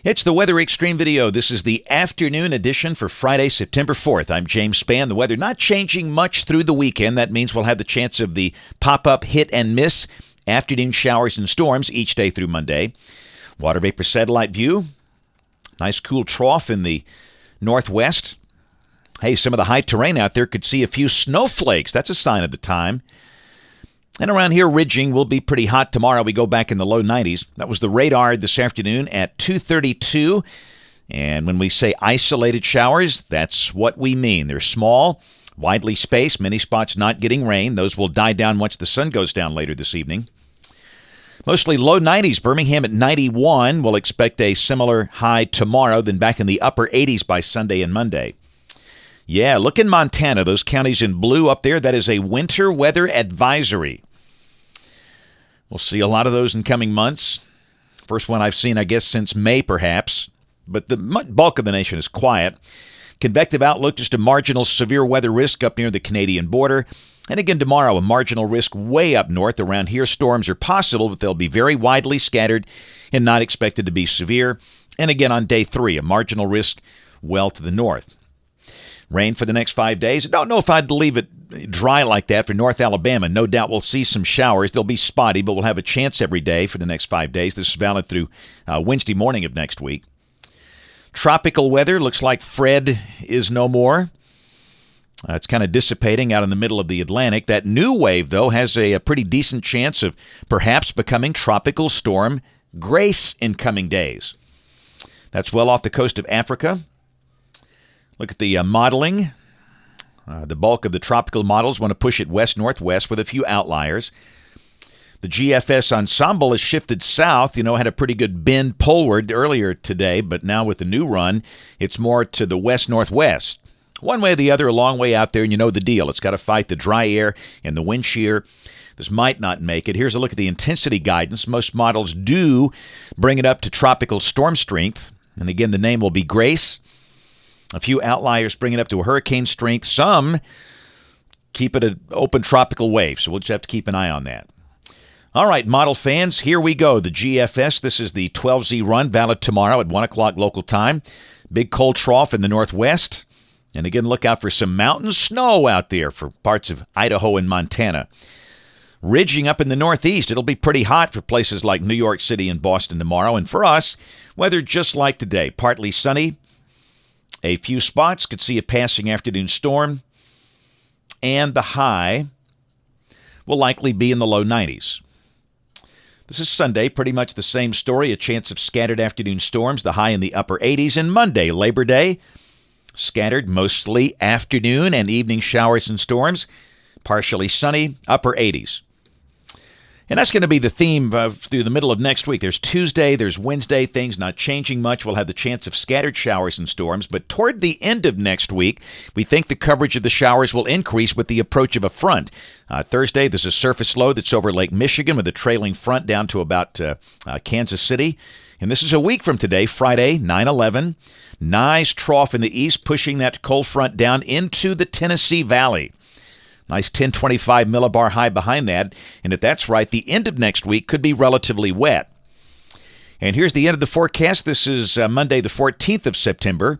It's the Weather Xtreme video. This is the afternoon edition for Friday, September 4th. I'm James Spann. The weather not changing much through the weekend. That means we'll have the chance of the pop-up hit and miss afternoon showers and storms each day through Monday. Water vapor satellite view. Nice cool trough in the northwest. Hey, some of the high terrain out there could see a few snowflakes. That's a sign of the time. And around here, ridging will be pretty hot tomorrow. We go back in the low 90s. That was the radar this afternoon at 2:32. And when we say isolated showers, that's what we mean. They're small, widely spaced, many spots not getting rain. Those will die down once the sun goes down later this evening. Mostly low 90s. Birmingham at 91. We'll expect a similar high tomorrow, then back in the upper 80s by Sunday and Monday. Yeah, look in Montana. Those counties in blue up there, that is a winter weather advisory. We'll see a lot of those in coming months. First one I've seen, I guess, since May, perhaps. But the bulk of the nation is quiet. Convective outlook, just a marginal severe weather risk up near the Canadian border. And again tomorrow, a marginal risk way up north. Around here, storms are possible, but they'll be very widely scattered and not expected to be severe. And again on day 3, a marginal risk well to the north. Rain for the next 5 days. I don't know if I'd leave it dry like that for North Alabama. No doubt we'll see some showers. They'll be spotty, but we'll have a chance every day for the next 5 days. This is valid through Wednesday morning of next week. Tropical weather. Looks like Fred is no more. It's kind of dissipating out in the middle of the Atlantic. That new wave, though, has a pretty decent chance of perhaps becoming Tropical Storm Grace in coming days. That's well off the coast of Africa. Look at the modeling. The bulk of the tropical models want to push it west-northwest with a few outliers. The GFS ensemble has shifted south. Had a pretty good bend poleward earlier today, but now with the new run, it's more to the west-northwest. One way or the other, a long way out there, and you know the deal. It's got to fight the dry air and the wind shear. This might not make it. Here's a look at the intensity guidance. Most models do bring it up to tropical storm strength. And again, the name will be Grace. A few outliers bring it up to a hurricane strength. Some keep it an open tropical wave, so we'll just have to keep an eye on that. All right, model fans, here we go. The GFS, this is the 12Z run, valid tomorrow at 1 o'clock local time. Big cold trough in the northwest. And again, look out for some mountain snow out there for parts of Idaho and Montana. Ridging up in the northeast, it'll be pretty hot for places like New York City and Boston tomorrow. And for us, weather just like today, partly sunny. A few spots could see a passing afternoon storm, and the high will likely be in the low 90s. This is Sunday, pretty much the same story, a chance of scattered afternoon storms, the high in the upper 80s, and Monday, Labor Day, scattered mostly afternoon and evening showers and storms, partially sunny, upper 80s. And that's going to be the theme through the middle of next week. There's Tuesday, there's Wednesday, things not changing much. We'll have the chance of scattered showers and storms. But toward the end of next week, we think the coverage of the showers will increase with the approach of a front. Thursday, there's a surface low that's over Lake Michigan with a trailing front down to about Kansas City. And this is a week from today, Friday, 9/11. Nice trough in the east, pushing that cold front down into the Tennessee Valley. Nice 1025 millibar high behind that. And if that's right, the end of next week could be relatively wet. And here's the end of the forecast. This is Monday, the 14th of September.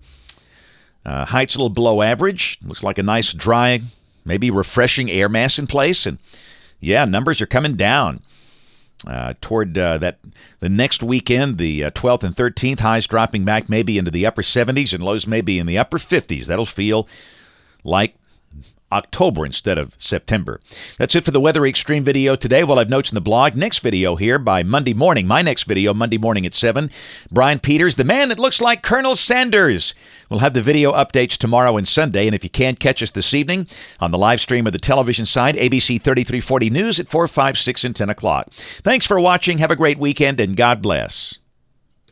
Heights a little below average. Looks like a nice, dry, maybe refreshing air mass in place. And yeah, numbers are coming down toward the next weekend, the 12th and 13th. Highs dropping back maybe into the upper 70s and lows maybe in the upper 50s. That'll feel like October instead of September. That's it for the Weather Xtreme video today. We'll have notes in the blog. Next video here by Monday morning. My next video, Monday morning at 7. Brian Peters, the man that looks like Colonel Sanders. We'll have the video updates tomorrow and Sunday. And if you can't catch us this evening on the live stream of the television side, ABC 3340 News at 4, 5, 6, and 10 o'clock. Thanks for watching. Have a great weekend, and God bless.